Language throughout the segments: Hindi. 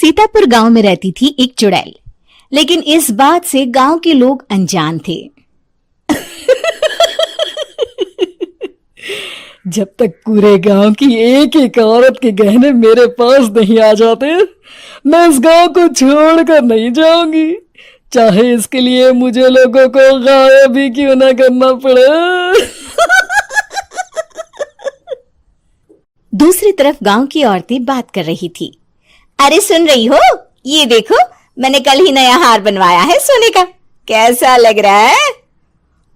सीतापुर गांव में रहती थी एक चुड़ैल, लेकिन इस बात से गांव के लोग अनजान थे। जब तक पूरे गांव की एक एक औरत के गहने मेरे पास नहीं आ जाते, मैं इस गांव को छोड़कर नहीं जाऊंगी, चाहे इसके लिए मुझे लोगों को गायब भी क्यों ना करना पड़े। दूसरी तरफ गांव की औरतें बात कर रही थी। अरे सुन रही हो, ये देखो मैंने कल ही नया हार बनवाया है सोने का, कैसा लग रहा है?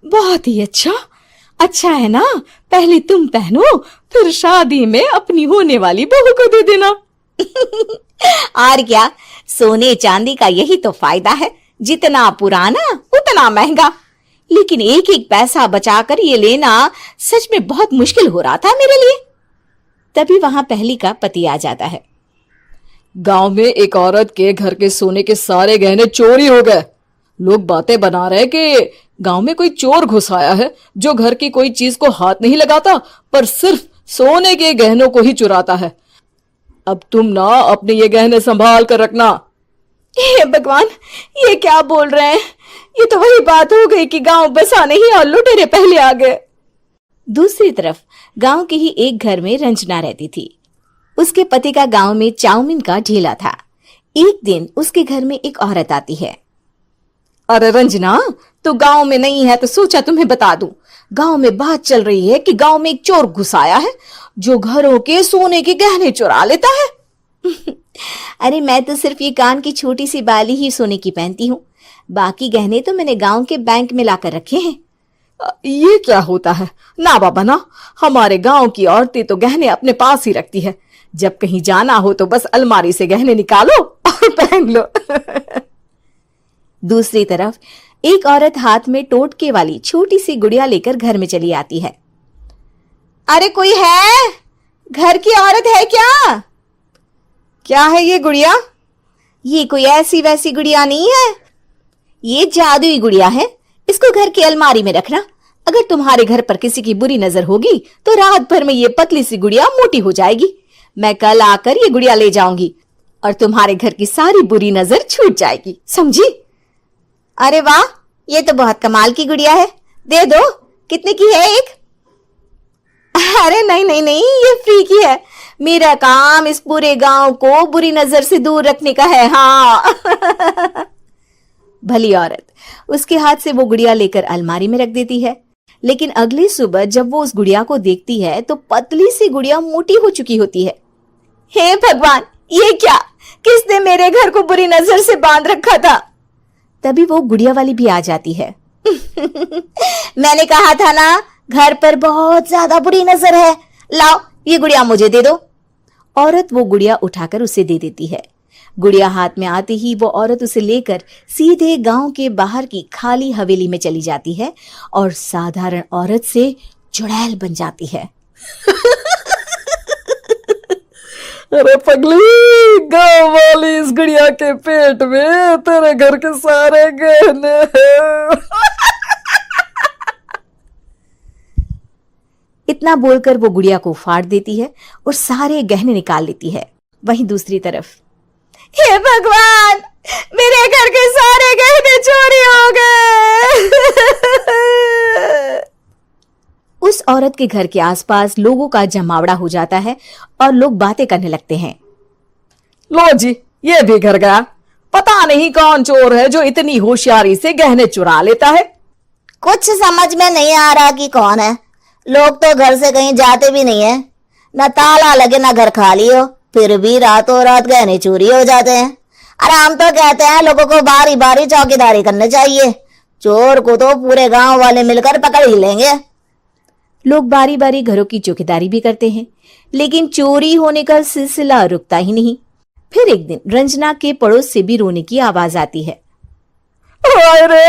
बहुत ही अच्छा है ना, पहले तुम पहनो, फिर शादी में अपनी होने वाली बहू को दे देना। और क्या, सोने चांदी का यही तो फायदा है, जितना पुराना उतना महंगा। लेकिन एक एक पैसा बचाकर ये लेना सच में बहुत मुश्किल हो रहा था मेरे लिए। तभी वहां पहली का पति आ जाता है। गांव में एक औरत के घर के सोने के सारे गहने चोरी हो गए। लोग बातें बना रहे कि गांव में कोई चोर घुस आया है जो घर की कोई चीज को हाथ नहीं लगाता, पर सिर्फ सोने के गहनों को ही चुराता है। अब तुम ना अपने ये गहने संभाल कर रखना। हे भगवान, ये क्या बोल रहे हैं? ये तो वही बात हो गई कि गांव बसा नहीं और लुटेरे पहले आ गए। दूसरी तरफ गांव के ही एक घर में रंजना रहती थी। उसके पति का गांव में चाउमीन का ठेला था। एक दिन उसके घर में एक औरत आती है। अरे रंजना, तो गांव में नहीं है तो सोचा तुम्हें बता दूं। गांव में बात चल रही है कि गांव में एक चोर घुस आया है जो घरों के सोने के गहने चुरा लेता है। अरे मैं तो सिर्फ ये कान की छोटी सी बाली ही सोने की पहनती हूँ, बाकी गहने तो मैंने गांव के बैंक में लाकर रखे हैं। ये क्या होता है? ना बाबा ना, हमारे गांव की औरतें तो गहने अपने पास ही रखती है। जब कहीं जाना हो तो बस अलमारी से गहने निकालो और पहन लो। दूसरी तरफ एक औरत हाथ में टोटके वाली छोटी सी गुड़िया लेकर घर में चली आती है। अरे कोई है? घर की औरत है क्या? क्या है ये गुड़िया? ये कोई ऐसी वैसी गुड़िया नहीं है, ये जादुई गुड़िया है। इसको घर की अलमारी में रखना। अगर तुम्हारे घर पर किसी की बुरी नजर होगी तो रात भर में ये पतली सी गुड़िया मोटी हो जाएगी। मैं कल आकर ये गुड़िया ले जाऊंगी और तुम्हारे घर की सारी बुरी नजर छूट जाएगी, समझी? अरे वाह, ये तो बहुत कमाल की गुड़िया है, दे दो। कितने की है एक? अरे नहीं नहीं नहीं, ये फ्री की है। मेरा काम इस पूरे गांव को बुरी नजर से दूर रखने का है। हाँ। भली औरत उसके हाथ से वो गुड़िया लेकर अलमारी में रख देती है। लेकिन अगली सुबह जब वो उस गुड़िया को देखती है तो पतली सी गुड़िया मोटी हो चुकी होती है। हे भगवान, ये क्या? किसने मेरे घर को बुरी नजर से बांध रखा था? तभी वो गुड़िया वाली भी आ जाती है। मैंने कहा था ना, घर पर बहुत ज्यादा बुरी नजर है, लाओ ये गुड़िया मुझे दे दो। औरत वो गुड़िया उठाकर उसे दे देती है। गुड़िया हाथ में आते ही वो औरत उसे लेकर सीधे गांव के बाहर की खाली हवेली में चली जाती है और साधारण औरत से चुड़ैल बन जाती है। अरे पगली, गांव वाली इस गुड़िया के पेट में तेरे घर के सारे गहने हैं। इतना बोलकर वो गुड़िया को फाड़ देती है और सारे गहने निकाल लेती है। वहीं दूसरी तरफ, हे भगवान, मेरे घर के सारे गहने चोरी हो गए। उस औरत के घर के आसपास लोगों का जमावड़ा हो जाता है और लोग बातें करने लगते हैं। लो जी, ये भी घर गया। पता नहीं कौन चोर है जो इतनी होशियारी से गहने चुरा लेता है। कुछ समझ में नहीं आ रहा कि कौन है। लोग तो घर से कहीं जाते भी नहीं है, न ताला लगे न घर खाली हो, फिर भी रातों रात गहने चोरी हो जाते हैं। अरे हम तो कहते हैं लोगों को बारी बारी चौकीदारी करनी चाहिए, चोर को तो पूरे गांव वाले मिलकर पकड़ ही लेंगे। लोग बारी बारी घरों की चौकीदारी भी करते हैं, लेकिन चोरी होने का सिलसिला रुकता ही नहीं। फिर एक दिन रंजना के पड़ोस से भी रोने की आवाज आती है। अरे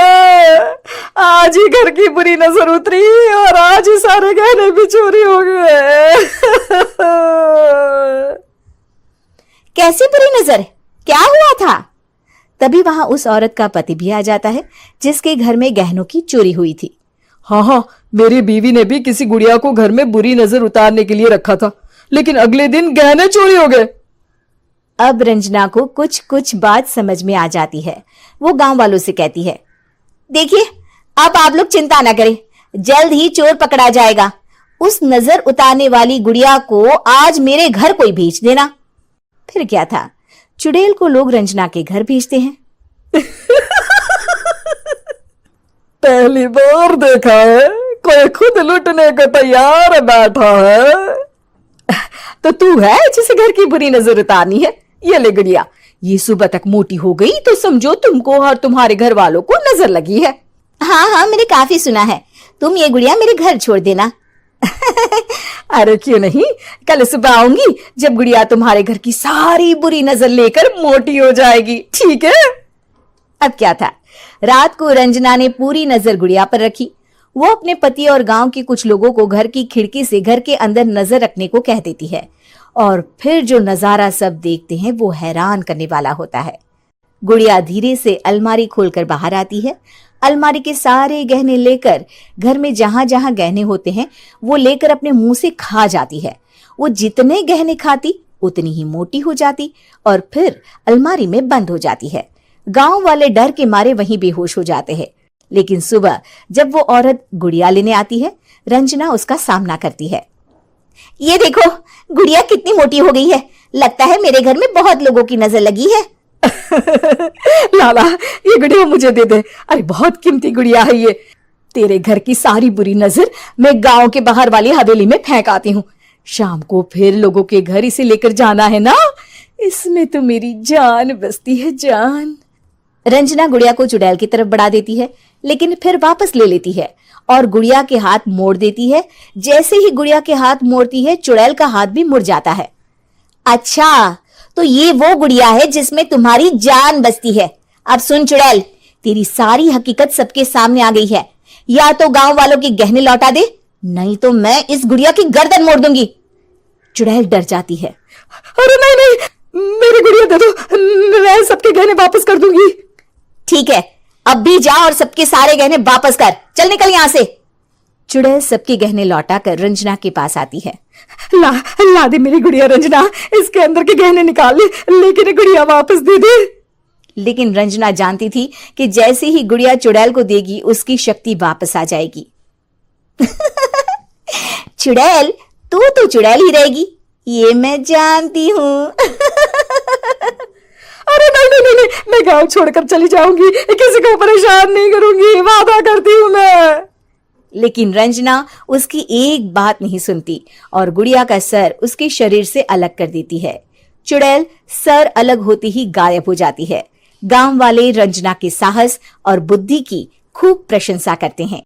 आज ही घर की बुरी नजर उतरी और आज ही सारे गहने भी चोरी हो गए। कैसी बुरी नजर? क्या हुआ था? तभी वहां उस औरत का पति भी आ जाता है जिसके घर में गहनों की चोरी हुई थी। हाँ, मेरी बीवी ने भी किसी गुड़िया को घर में बुरी नजर उतारने के लिए रखा था, लेकिन अगले दिन गहने चोरी हो गए। अब रंजना को कुछ कुछ बात समझ में आ जाती है। वो गांव वालों से कहती है, देखिए अब आप लोग चिंता ना करें, जल्द ही चोर पकड़ा जाएगा। उस नजर उतारने वाली गुड़िया को आज मेरे घर कोई भेज देना। फिर क्या था, चुड़ैल को लोग रंजना के घर भेजते हैं। पहली बार देखा है कोई खुद लुटने को तैयार बैठा है। तो तू है जिसे घर की बुरी नजर उतारनी है? ये ले गुड़िया, ये सुबह तक मोटी हो गई तो समझो तुमको और तुम्हारे घर वालों को नजर लगी है। हाँ हाँ, मैंने काफी सुना है। तुम ये गुड़िया मेरे घर छोड़ देना। अरे क्यों नहीं, कल सुबह आऊंगी जब गुड़िया तुम्हारे घर की सारी बुरी नजर लेकर मोटी हो जाएगी, ठीक है? अब क्या था, रात को रंजना ने पूरी नजर गुड़िया पर रखी। वो अपने पति और गांव के कुछ लोगों को घर की खिड़की से घर के अंदर नजर रखने को कह देती है, और फिर जो नजारा सब देखते हैं वो हैरान करने वाला होता है। गुड़िया धीरे से अलमारी खोलकर बाहर आती है। अलमारी के सारे गहने लेकर घर में जहां जहां गहने होते हैं वो लेकर अपने मुंह से खा जाती है। वो जितने गहने खाती उतनी ही मोटी हो जाती और फिर अलमारी में बंद हो जाती है। गांव वाले डर के मारे वहीं बेहोश हो जाते हैं। लेकिन सुबह जब वो औरत गुड़िया लेने आती है, रंजना उसका सामना करती है। ये देखो गुड़िया कितनी मोटी हो गई है, लगता है मेरे घर में बहुत लोगों की नजर लगी है। लाला ये गुड़िया मुझे दे दे, अरे बहुत कीमती गुड़िया है ये। तेरे घर की सारी बुरी नजर मैं गांव के बाहर वाली हवेली में फेंक आती हूँ। शाम को फिर लोगों के घर इसे लेकर जाना है ना, इसमें तो मेरी जान बसती है, जान। रंजना गुड़िया को चुड़ैल की तरफ बढ़ा देती है, लेकिन फिर वापस ले लेती है और गुड़िया के हाथ मोड़ देती है। जैसे ही गुड़िया के हाथ मोड़ती है, चुड़ैल का हाथ भी मुड़ जाता है। अच्छा, तो ये वो गुड़िया है जिसमें तुम्हारी जान बसती है। अब सुन चुड़ैल, तेरी सारी हकीकत सबके सामने आ गई है। या तो गांव वालों के गहने लौटा दे, नहीं तो मैं इस गुड़िया की गर्दन मोड़ दूंगी। चुड़ैल डर जाती है। अरे नहीं नहीं, मेरी गुड़िया दे दो, मैं सबके गहने वापस कर दूंगी। ठीक है, अब भी जा और सबके सारे गहने वापस कर। चल निकल यहां से। चुड़ैल सबके गहने लौटाकर रंजना के पास आती है। ला दे मेरी गुड़िया रंजना, इसके अंदर के गहने निकाल ले, लेकिन गुड़िया वापस दे दे। लेकिन रंजना जानती थी कि जैसे ही गुड़िया चुड़ैल को देगी उसकी शक्ति वापस आ जाएगी। चुड़ैल, तू तो चुड़ैल ही रहेगी, ये मैं जानती हूँ। अरे नहीं नहीं नहीं, मैं गांव छोड़कर चली जाऊंगी, किसी को परेशान नहीं करूंगी, वादा करती हूँ मैं। लेकिन रंजना उसकी एक बात नहीं सुनती और गुड़िया का सर उसके शरीर से अलग कर देती है। चुड़ैल सर अलग होते ही गायब हो जाती है। गांव वाले रंजना के साहस और बुद्धि की खूब प्रशंसा करते हैं।